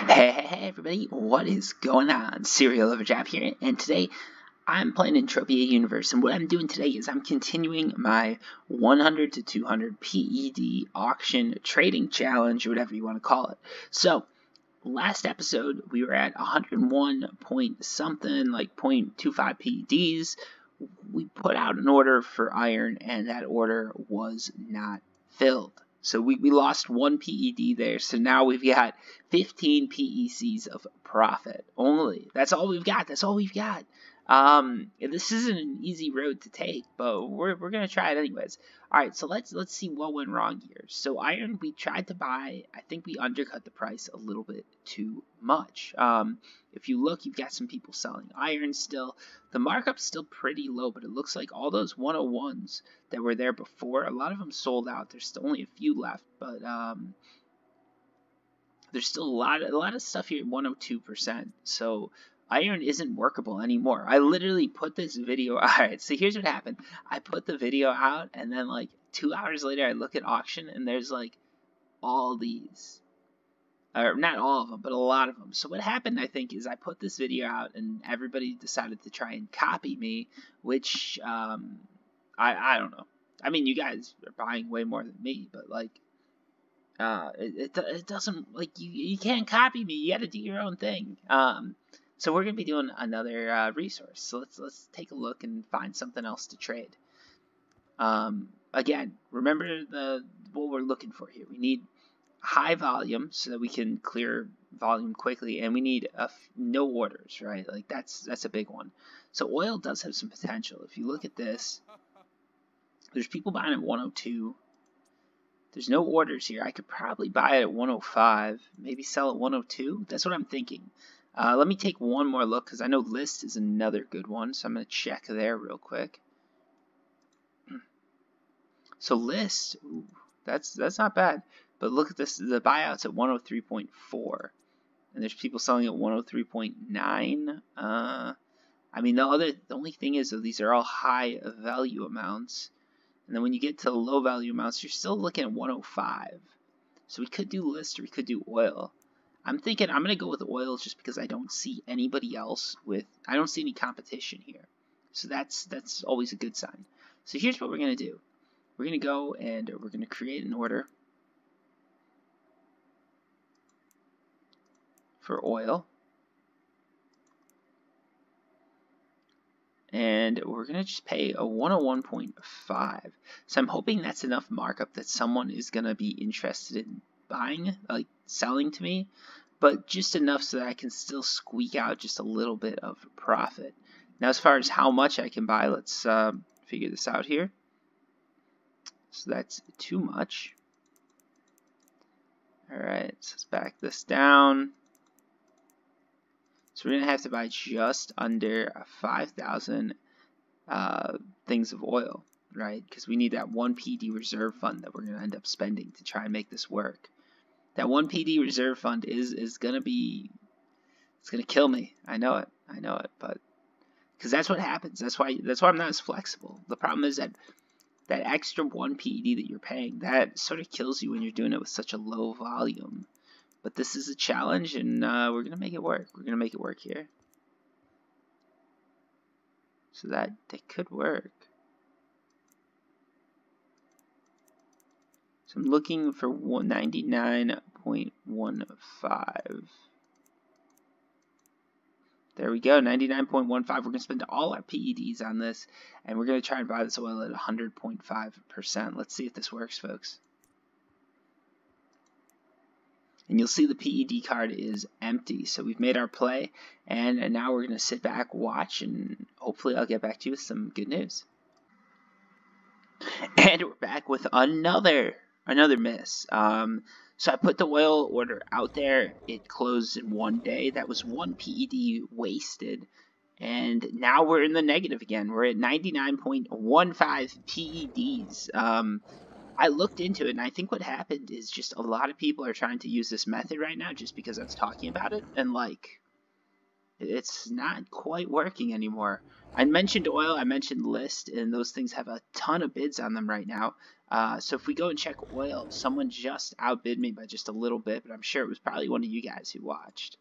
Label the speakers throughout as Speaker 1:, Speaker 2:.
Speaker 1: Hey everybody, what is going on? Serial Overdraft here, and today I'm playing Entropia Universe, and what I'm doing today is I'm continuing my 100 to 200 PED auction trading challenge, or whatever you want to call it. So, last episode we were at 101 point something, like 0.25 PEDs. We put out an order for iron, and that order was not filled. So we lost 1 PED there, so now we've got 15 PECs of profit only. That's all we've got. That's all we've got. This isn't an easy road to take, but we're gonna try it anyways. All right, so let's see what went wrong here. So iron, we tried to buy. I think we undercut the price a little bit too much. If you look, you've got some people selling iron still. The markup's still pretty low, but it looks like all those 101s that were there before, a lot of them sold out. There's still only a few left, but there's still a lot of stuff here at 102%. So iron isn't workable anymore. I literally put this video. All right, so here's what happened. I put the video out, and then like 2 hours later, I look at auction, and there's like all these. Or not all of them, but a lot of them. So what happened, I think, is I put this video out, and everybody decided to try and copy me, which I don't know. I mean, you guys are buying way more than me, but like it doesn't, like, you can't copy me. You got to do your own thing. So we're gonna be doing another resource. So let's take a look and find something else to trade. Again, remember what we're looking for here. We need high volume so that we can clear volume quickly, and we need no orders, right? Like that's a big one. So oil does have some potential. If you look at this, there's people buying at 102. There's no orders here. I could probably buy it at 105, maybe sell at 102. That's what I'm thinking. Let me take one more look, because I know list is another good one, so I'm going to check there real quick. So list, ooh, that's not bad. But look at this, the buyout's at 103.4, and there's people selling at 103.9. I mean, the only thing is that these are all high value amounts, and then when you get to low value amounts, you're still looking at 105. So we could do list, or we could do oil. I'm thinking I'm gonna go with oil just because I don't see anybody else I don't see any competition here. So that's always a good sign. So here's what we're gonna do. We're gonna go and we're gonna create an order for oil, and we're gonna just pay a 101.5. So I'm hoping that's enough markup that someone is gonna be interested in buying, like selling to me, but just enough so that I can still squeak out just a little bit of profit. Now, as far as how much I can buy, let's figure this out here. So that's too much. Alright, so let's back this down. So we're going to have to buy just under 5,000 things of oil, right? Because we need that 1 PD reserve fund that we're going to end up spending to try and make this work. That 1 PD reserve fund is going to be, it's going to kill me. I know it, but because that's what happens. That's why I'm not as flexible. The problem is that extra 1 PED that you're paying, that sort of kills you when you're doing it with such a low volume. But this is a challenge, and we're going to make it work. We're going to make it work here. So that could work. So I'm looking for 99.15. There we go, 99.15. We're going to spend all our PEDs on this, and we're going to try and buy this oil at 100.5%. Let's see if this works, folks. And you'll see the PED card is empty. So we've made our play, and now we're going to sit back, watch, and hopefully I'll get back to you with some good news. And we're back with another miss. So I put the oil order out there. It closed in 1 day. That was 1 PED wasted. And now we're in the negative again. We're at 99.15 PEDs. I looked into it, and I think what happened is just a lot of people are trying to use this method right now just because I was talking about it. And, like, it's not quite working anymore. I mentioned oil, I mentioned list, and those things have a ton of bids on them right now. So if we go and check oil, someone just outbid me by just a little bit, but I'm sure it was probably one of you guys who watched.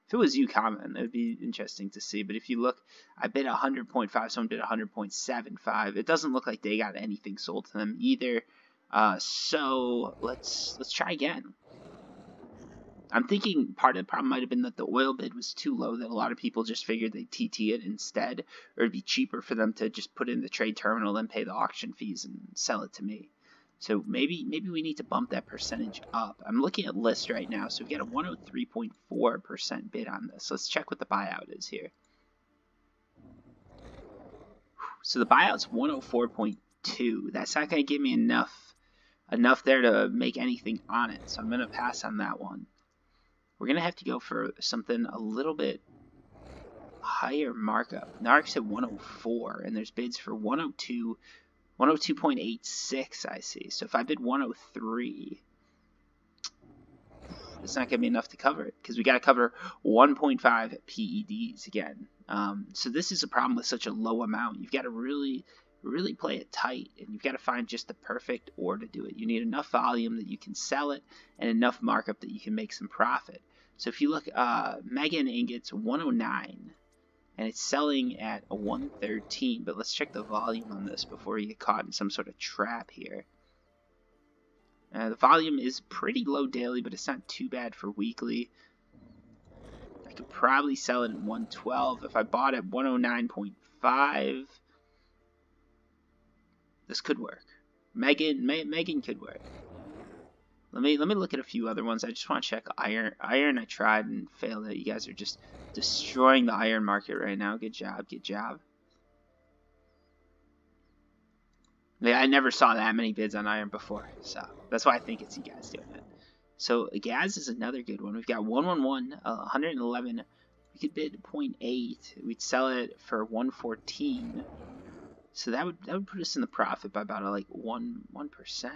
Speaker 1: If it was you, comment. It would be interesting to see. But if you look, I bid 100.5, someone bid 100.75. It doesn't look like they got anything sold to them either. So let's try again. I'm thinking part of the problem might have been that the oil bid was too low, that a lot of people just figured they'd TT it instead, or it'd be cheaper for them to just put it in the trade terminal, then pay the auction fees and sell it to me. So maybe we need to bump that percentage up. I'm looking at list right now, so we got a 103.4% bid on this. Let's check what the buyout is here. So the buyout's 104.2. That's not going to give me enough there to make anything on it, so I'm going to pass on that one. We're going to have to go for something a little bit higher markup. Narc's at 104, and there's bids for 102, 102.86, I see. So if I bid 103, it's not going to be enough to cover it, because we got to cover 1.5 PEDs again. So this is a problem with such a low amount. You've got to really play it tight, and you've got to find just the perfect ore to do it. You need enough volume that you can sell it, and enough markup that you can make some profit. So if you look, Megan ingots 109, and it's selling at a 113. But let's check the volume on this before you get caught in some sort of trap here. The volume is pretty low daily, but it's not too bad for weekly. I could probably sell it at 112 if I bought at 109.5. This could work. Megan could work. Let me look at a few other ones. I just want to check iron. Iron I tried and failed it. You guys are just destroying the iron market right now. Good job. Good job. Yeah, I never saw that many bids on iron before, so that's why I think it's you guys doing it. So gas is another good one. We've got 111, 111. We could bid 0.8. We'd sell it for 114. So that would put us in the profit by about like 1%.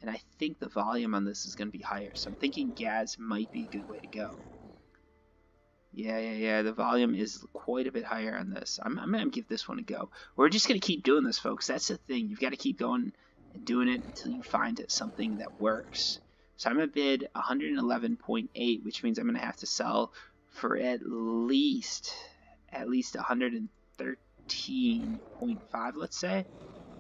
Speaker 1: And I think the volume on this is going to be higher. So I'm thinking gas might be a good way to go. Yeah. The volume is quite a bit higher on this. I'm going to give this one a go. We're just going to keep doing this, folks. That's the thing. You've got to keep going and doing it until you find something that works. So I'm going to bid 111.8, which means I'm going to have to sell for at least 113.5, let's say,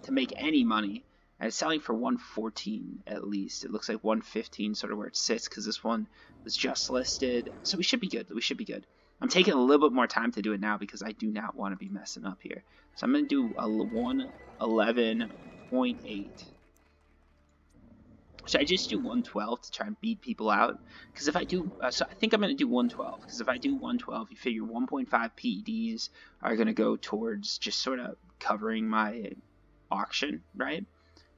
Speaker 1: to make any money. And it's selling for 114 at least. It looks like 115 sort of where it sits, because this one was just listed. So we should be good. We should be good. I'm taking a little bit more time to do it now because I do not want to be messing up here. So I'm going to do a 111.8. Should I just do 112 to try and beat people out? Because if I do, so I think I'm going to do 112. Because if I do 112, you figure 1.5 PEDs are going to go towards just sort of covering my auction, right?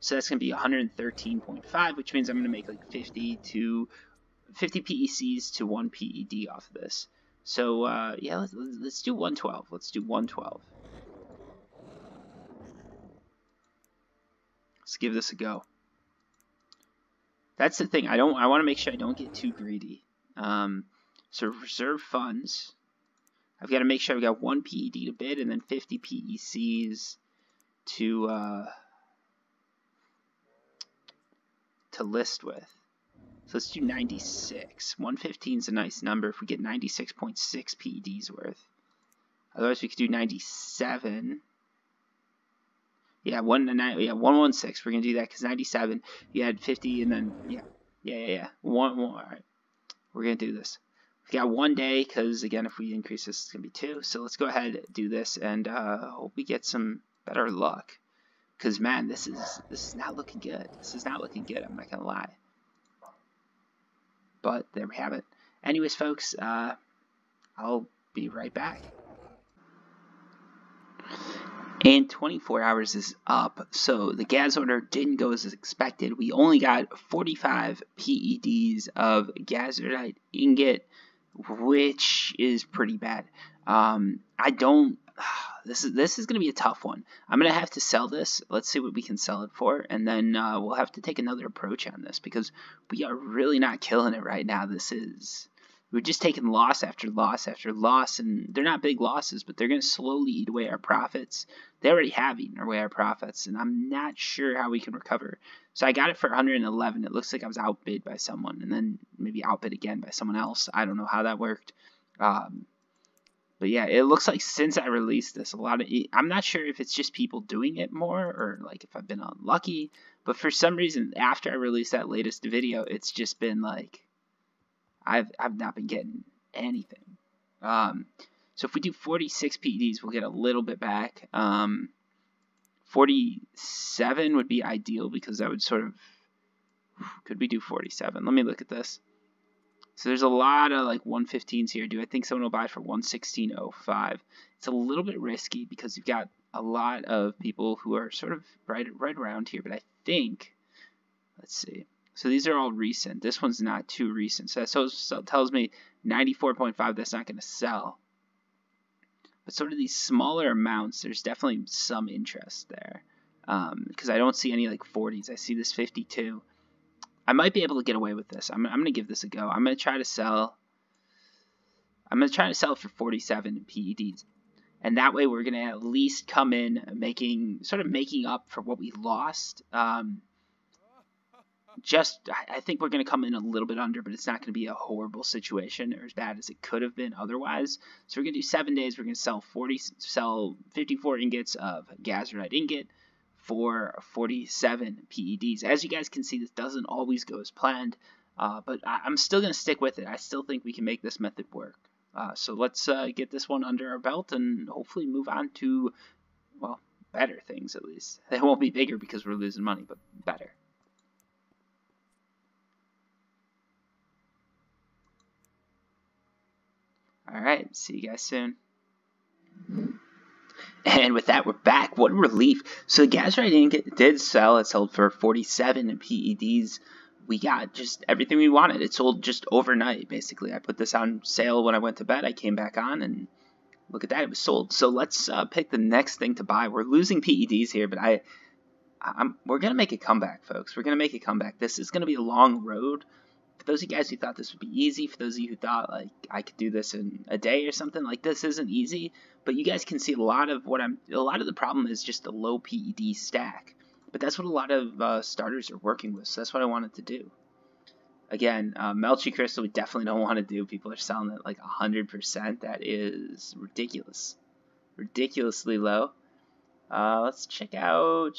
Speaker 1: So that's going to be 113.5, which means I'm going to make like 50 PECs to 1 PED off of this. So yeah, let's do 112. Let's do 112. Let's give this a go. That's the thing. I want to make sure I don't get too greedy. So reserve funds. I've got to make sure I've got 1 PED to bid and then 50 PECs to list with. So let's do 96. 115 is a nice number if we get 96.6 PEDs worth. Otherwise, we could do 97. Yeah, 116. We're gonna do that because 97. You had 50, and then yeah. One more. All right, we're gonna do this. We got 1 day because again, if we increase this, it's gonna be 2. So let's go ahead and do this, and hope we get some better luck. Because man, this is not looking good. This is not looking good. I'm not gonna lie. But there we have it. Anyways, folks, I'll be right back. And 24 hours is up, so the gas order didn't go as expected. We only got 45 PEDs of gazerite ingot, which is pretty bad. This is going to be a tough one. I'm going to have to sell this. Let's see what we can sell it for, and then we'll have to take another approach on this because we are really not killing it right now. This is we're just taking loss after loss after loss, and they're not big losses, but they're going to slowly eat away our profits. They already have eaten away our profits, and I'm not sure how we can recover. So I got it for 111. It looks like I was outbid by someone, and then maybe outbid again by someone else. I don't know how that worked. But yeah, it looks like since I released this, I'm not sure if it's just people doing it more or like if I've been unlucky, but for some reason after I released that latest video, it's just been like I've not been getting anything. So if we do 46 PEDs, we'll get a little bit back. 47 would be ideal because that would sort of, could we do 47? Let me look at this. So there's a lot of like 115s here. Do I think someone will buy for 116.05? It's a little bit risky because you've got a lot of people who are sort of right around here, but I think, let's see. So these are all recent. This one's not too recent. So that tells me 94.5, that's not going to sell. But sort of these smaller amounts, there's definitely some interest there. Because I don't see any like 40s. I see this 52. I might be able to get away with this. I'm going to give this a go. I'm going to try to sell. I'm going to try to sell it for 47 PEDs. And that way we're going to at least come in making up for what we lost. I think we're going to come in a little bit under, but it's not going to be a horrible situation or as bad as it could have been otherwise. So we're going to do 7 days. We're going to sell 54 ingots of gazerite ingot for 47 PEDs. As you guys can see, this doesn't always go as planned, but I'm still going to stick with it. I still think we can make this method work. So let's get this one under our belt and hopefully move on to, well, better things at least. They won't be bigger because we're losing money, but better. Alright, see you guys soon. And with that, we're back. What a relief. So the gazerite ingot did sell. It sold for 47 PEDs. We got just everything we wanted. It sold just overnight, basically. I put this on sale when I went to bed. I came back on, and look at that. It was sold. So let's pick the next thing to buy. We're losing PEDs here, but we're going to make a comeback, folks. We're going to make a comeback. This is going to be a long road. For those of you guys who thought this would be easy, for those of you who thought like I could do this in a day or something, like this isn't easy, but you guys can see a lot of the problem is just a low PED stack. But that's what a lot of starters are working with, so that's what I wanted to do. Again, Melchi Crystal we definitely don't want to do. People are selling it like 100%. That is ridiculous. Ridiculously low. Let's check out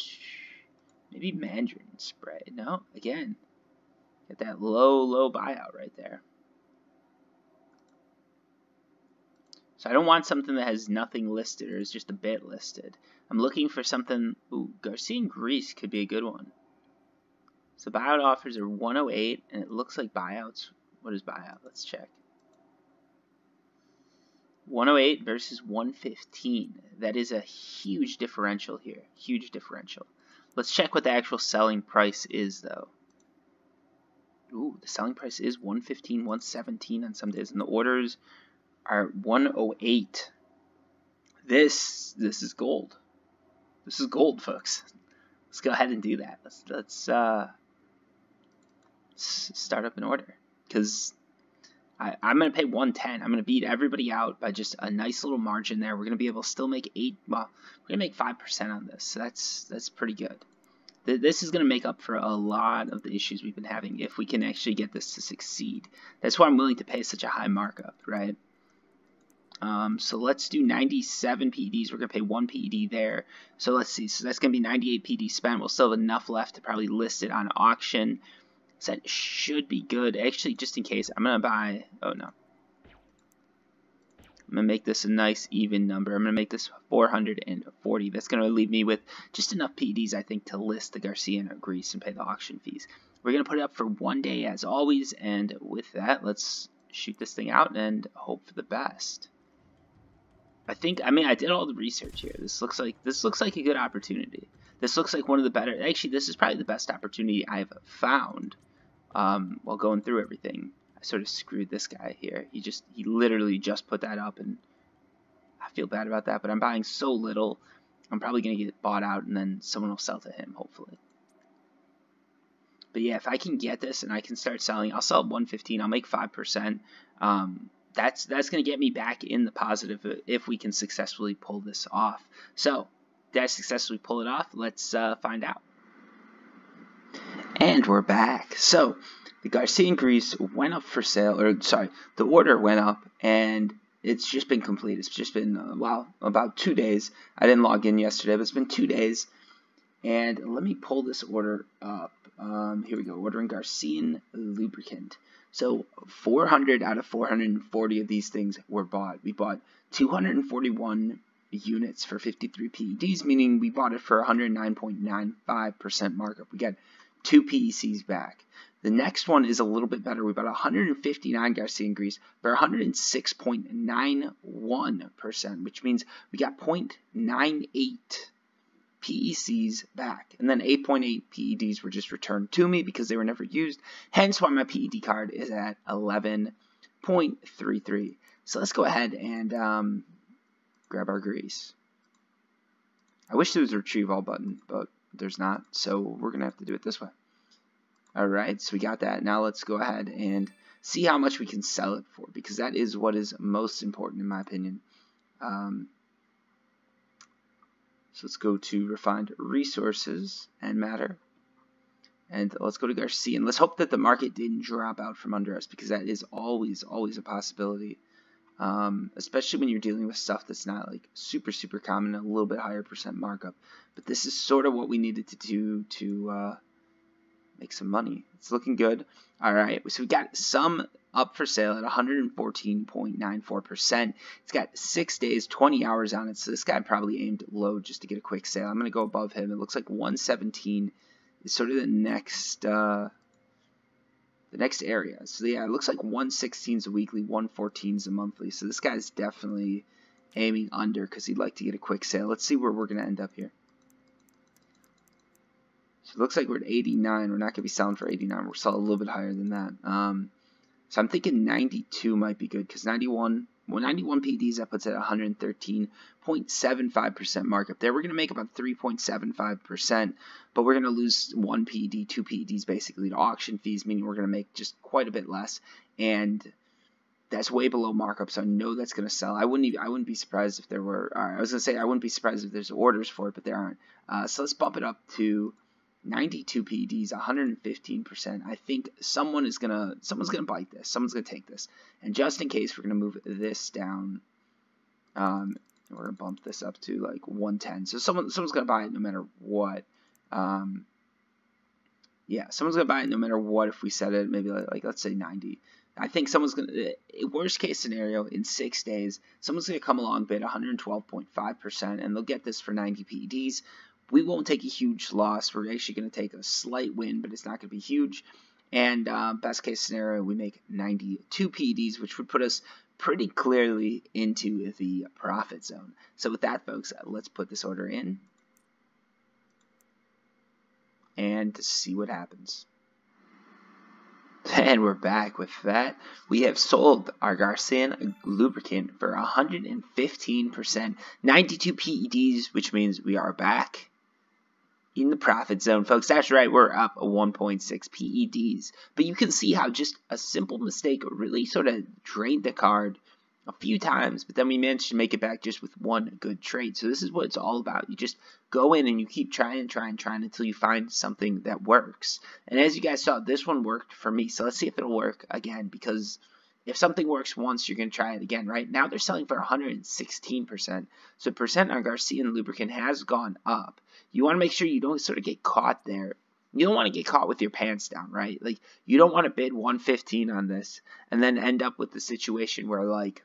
Speaker 1: maybe Mandarin Spray. No, again. Get that low buyout right there. So I don't want something that has nothing listed or is just a bit listed. I'm looking for something. Ooh, Garcia and Greece could be a good one. So buyout offers are 108, and it looks like buyouts. What is buyout? Let's check. 108 versus 115. That is a huge differential here. Huge differential. Let's check what the actual selling price is, though. Ooh, the selling price is 115, 117 on some days, and the orders are 108. This is gold. This is gold, folks. Let's go ahead and do that. Let's start up an order because I'm gonna pay 110. I'm gonna beat everybody out by just a nice little margin there. We're gonna be able to still make we're gonna make 5% on this. So that's pretty good. This is going to make up for a lot of the issues we've been having if we can actually get this to succeed. That's why I'm willing to pay such a high markup, right? So let's do 97 PEDs. We're going to pay 1 PED there. So let's see. So that's going to be 98 PEDs spent. We'll still have enough left to probably list it on auction. So that should be good. Actually, just in case, I'm going to buy... Oh, no. I'm going to make this a nice even number. I'm going to make this 440. That's going to leave me with just enough PEDs, I think, to list the Garcia and Greece and pay the auction fees. We're going to put it up for 1 day as always, and with that, let's shoot this thing out and hope for the best. I did all the research here. This looks like a good opportunity. This looks like one of the better. Actually, this is probably the best opportunity I've found while going through everything. I sort of screwed this guy here. He literally just put that up, and I feel bad about that, but I'm buying so little. I'm probably going to get bought out, and then someone will sell to him, hopefully. But yeah, if I can get this and I can start selling, I'll sell at 115. I'll make 5%. That's going to get me back in the positive if we can successfully pull this off. So, did I successfully pull it off? Let's find out. And we're back. So, the Garcia and Greece went up for sale, or sorry, the order went up, and it's just been completed. It's just been, well, about 2 days. I didn't log in yesterday, but it's been 2 days. And let me pull this order up. Here we go, ordering Garcian lubricant. So 400 out of 440 of these things were bought. We bought 241 units for 53 PEDs, meaning we bought it for 109.95% markup. We got 2 PECs back. The next one is a little bit better. We bought 159 Garcia and Greece for 106.91%, which means we got 0.98 PECs back, and then 8.8 PEDs were just returned to me because they were never used, hence why my PED card is at 11.33. So let's go ahead and grab our grease. I wish there was a retrieve all button, but there's not, so we're going to have to do it this way. Alright, so we got that. Now let's go ahead and see how much we can sell it for, because that is what is most important in my opinion. So let's go to refined resources and matter. And let's go to Garcia. And let's hope that the market didn't drop out from under us, because that is always a possibility. Especially when you're dealing with stuff that's not like super common, a little bit higher percent markup. But this is sort of what we needed to do to make some money. It's looking good. Alright, so we got some up for sale at 114.94%. It's got 6 days, 20 hours on it, so this guy probably aimed low just to get a quick sale. I'm going to go above him. It looks like 117 is sort of the next area. So yeah, it looks like 116 is a weekly, 114 is a monthly. So this guy's definitely aiming under because he'd like to get a quick sale. Let's see where we're going to end up here. So it looks like we're at 89. We're not going to be selling for 89. We'll sell a little bit higher than that. So I'm thinking 92 might be good, because 91 PEDs, that puts it at 113.75% markup. There we're going to make about 3.75%, but we're going to lose 1 PED, 2 PEDs basically to auction fees, meaning we're going to make just quite a bit less, and that's way below markup, so I know that's going to sell. I wouldn't be surprised if there were, I was going to say I wouldn't be surprised if there's orders for it, but there aren't. So let's bump it up to 92 PEDs, 115%. I think someone's gonna bite this. Someone's gonna take this. And just in case, we're gonna move this down. We're gonna bump this up to like 110. So someone's gonna buy it no matter what. Yeah, someone's gonna buy it no matter what. If we set it maybe like let's say 90. I think someone's gonna. Worst case scenario, in 6 days, someone's gonna come along, bid 112.5%, and they'll get this for 90 PEDs. We won't take a huge loss. We're actually going to take a slight win, but it's not going to be huge. And best case scenario, we make 92 PEDs, which would put us pretty clearly into the profit zone. So with that, folks, let's put this order in and see what happens. And we're back with that. We have sold our Garcian lubricant for 115%, 92 PEDs, which means we are back in the profit zone, folks. That's right, we're up 1.6 PEDs. But you can see how just a simple mistake really sort of drained the card a few times, but then we managed to make it back just with one good trade. So this is what it's all about. You just go in and you keep trying until you find something that works. And as you guys saw, this one worked for me. So let's see if it'll work again, because if something works once, you're going to try it again, right? Now they're selling for 116%. So percent on Garcian lubricant has gone up. You want to make sure you don't sort of get caught there. You don't want to get caught with your pants down, right? Like, you don't want to bid 115 on this and then end up with the situation where, like,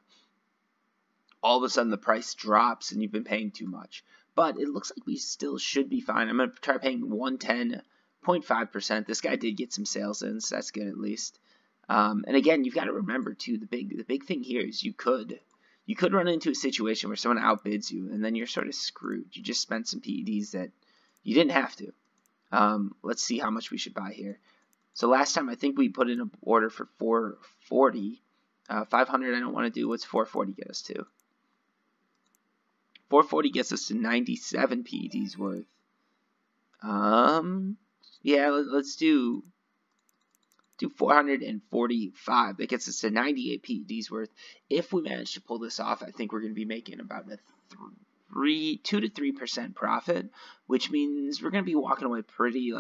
Speaker 1: all of a sudden the price drops and you've been paying too much. But it looks like we still should be fine. I'm going to try paying 110.5%. This guy did get some sales in, so that's good at least. And again, you've got to remember too, the big thing here is you could run into a situation where someone outbids you, and then you're sort of screwed. You just spent some PEDs that you didn't have to. Let's see how much we should buy here. So last time I think we put in an order for 440. 500 I don't want to do. What's 440 get us to? 440 gets us to 97 PEDs worth. Yeah, let's do do 445. That gets us to 98 PEDs worth. If we manage to pull this off, I think we're going to be making about a 2 to 3% profit, which means we're going to be walking away pretty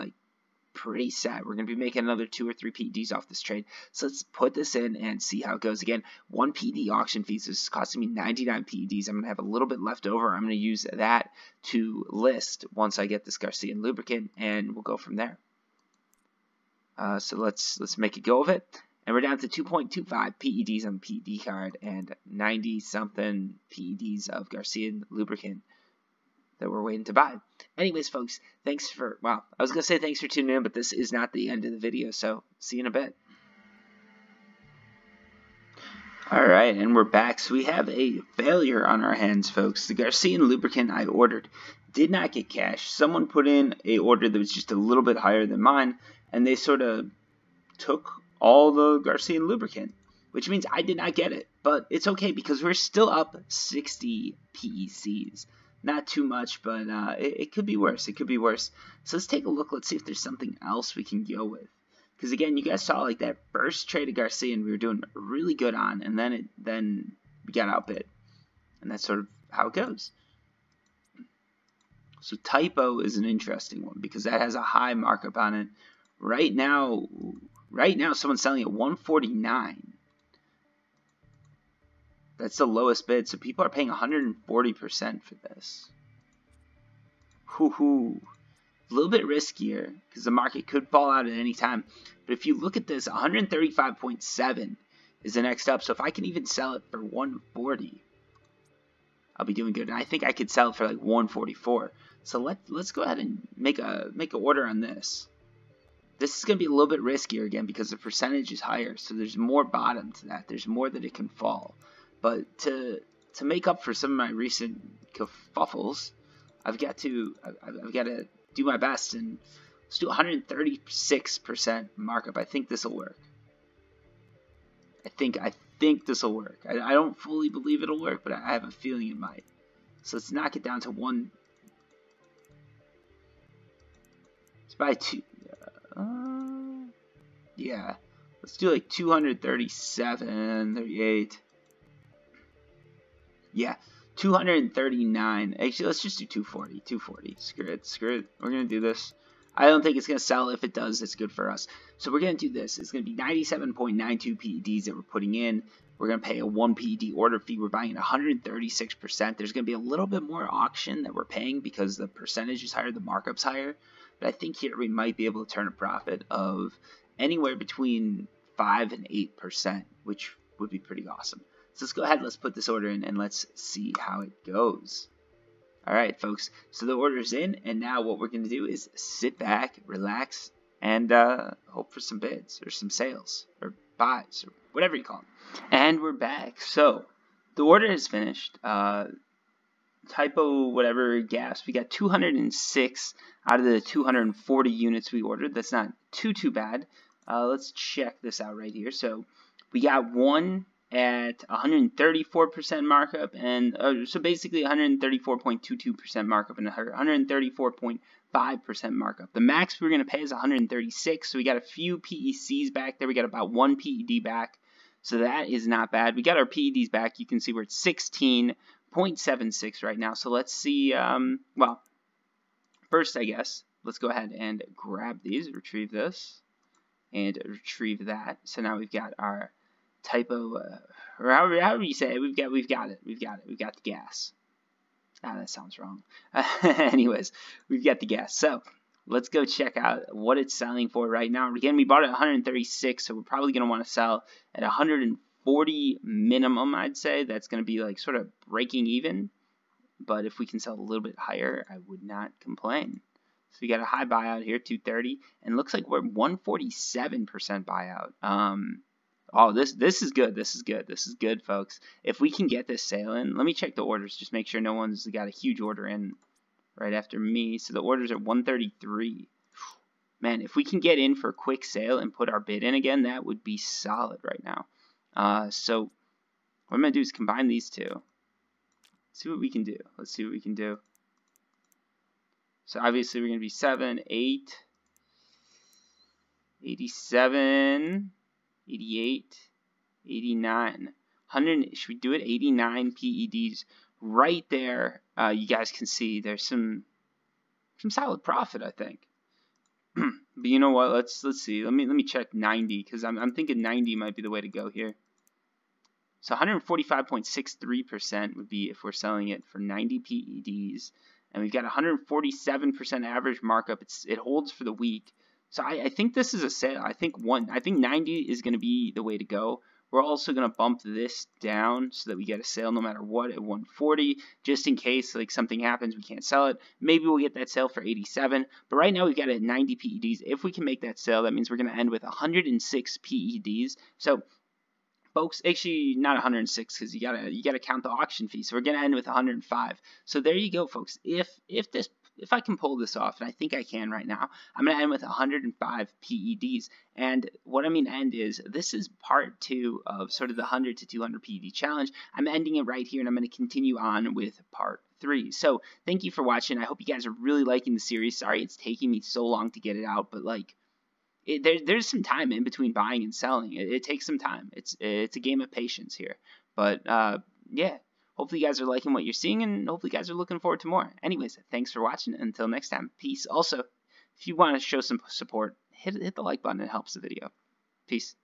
Speaker 1: set. We're going to be making another 2 or 3 PEDs off this trade. So let's put this in and see how it goes. Again, 1 PED auction fees is costing me 99 PEDs. I'm going to have a little bit left over. I'm going to use that to list once I get this Garcia lubricant, and we'll go from there. So let's make a go of it. And we're down to 2.25 PEDs on the PED card and 90-something PEDs of Garcia lubricant that we're waiting to buy. Anyways, folks, thanks for, well, I was going to say thanks for tuning in, but this is not the end of the video, so see you in a bit. Alright, and we're back. So we have a failure on our hands, folks. The Garcia lubricant I ordered did not get cashed. Someone put in a order that was just a little bit higher than mine, and they sort of took all the Garcia lubricant, which means I did not get it. But it's okay because we're still up 60 PECs. Not too much, but it could be worse. It could be worse. So let's take a look. Let's see if there's something else we can go with. Because again, you guys saw like that first trade of Garcia, and we were doing really good on, and then we got outbid, and that's sort of how it goes. So typo is an interesting one because that has a high markup on it. Right now, someone's selling at 149. That's the lowest bid, so people are paying 140% for this. Hoo-hoo. A little bit riskier because the market could fall out at any time. But if you look at this, 135.7 is the next up. So if I can even sell it for 140, I'll be doing good. And I think I could sell it for like 144. So let's go ahead and make an order on this. This is going to be a little bit riskier again because the percentage is higher, so there's more bottom to that. There's more that it can fall. But to make up for some of my recent kerfuffles, I've got to do my best, and let's do 136% markup. I think this will work. I think this will work. I don't fully believe it'll work, but I have a feeling it might. So let's knock it down to 1. Let's buy 2. Yeah, let's do like 237, 38. Yeah, 239. Actually, let's just do 240. 240. Screw it. We're gonna do this. I don't think it's gonna sell. If it does, it's good for us. So we're gonna do this. It's gonna be 97.92 PEDs that we're putting in. We're gonna pay a 1 PED order fee. We're buying at 136%. There's gonna be a little bit more auction that we're paying because the percentage is higher, the markup's higher. But I think here we might be able to turn a profit of anywhere between 5 and 8%, which would be pretty awesome. So let's go ahead, let's put this order in, and let's see how it goes. Alright, folks, so the order's in, and now what we're going to do is sit back, relax, and hope for some bids, or some sales, or buys, or whatever you call them. And we're back. So, the order is finished. Typo, whatever, gas. We got 206 out of the 240 units we ordered. That's not too bad. Let's check this out right here. So, we got one at 134% markup, and so basically 134.22% markup and 134.5% markup. The max we're going to pay is 136, so we got a few PECs back there. We got about 1 PED back, so that is not bad. We got our PEDs back. You can see we're at 16.76 right now. So let's see, well, first I guess, let's go ahead and grab these, retrieve this, and retrieve that. So now we've got our typo, or however you say it, we've got the gas. Ah, that sounds wrong. Anyways, we've got the gas. So let's go check out what it's selling for right now. Again, we bought it at 136, so we're probably going to want to sell at 140 minimum, I'd say. That's going to be like sort of breaking even. But if we can sell a little bit higher, I would not complain. So we got a high buyout here, 230, and looks like we're 147% buyout. Oh, this is good. This is good, folks. If we can get this sale in, let me check the orders. Just make sure no one's got a huge order in right after me. So the orders are 133. Man, if we can get in for a quick sale and put our bid in again, that would be solid right now. So what I'm going to do is combine these two. Let's see what we can do. Let's see what we can do. So obviously we're going to be 7, 8. 87, 88, 89, 100. Should we do it? 89 PEDs right there. You guys can see there's some solid profit, I think. But you know what? Let's see. Let me check 90 because I'm thinking 90 might be the way to go here. So 145.63% would be if we're selling it for 90 PEDs, and we've got 147% average markup. It holds for the week. So I think this is a sale. I think 90 is going to be the way to go. We're also going to bump this down so that we get a sale no matter what at 140, just in case like something happens, we can't sell it. Maybe we'll get that sale for 87, but right now we've got it at 90 PEDs. If we can make that sale, that means we're going to end with 106 PEDs. So folks, actually not 106 because you gotta count the auction fee. So we're gonna end with 105. So there you go, folks. If I can pull this off, and I think I can right now, I'm gonna end with 105 PEDs. And what I mean end is this is part 2 of sort of the 100 to 200 PED challenge. I'm ending it right here, and I'm gonna continue on with part 3. So thank you for watching. I hope you guys are really liking the series. Sorry it's taking me so long to get it out, but like, there's some time in between buying and selling. It takes some time. It's a game of patience here. But yeah, hopefully you guys are liking what you're seeing, and hopefully you guys are looking forward to more. Anyways, thanks for watching. Until next time, peace. Also, if you want to show some support, hit the like button. It helps the video. Peace.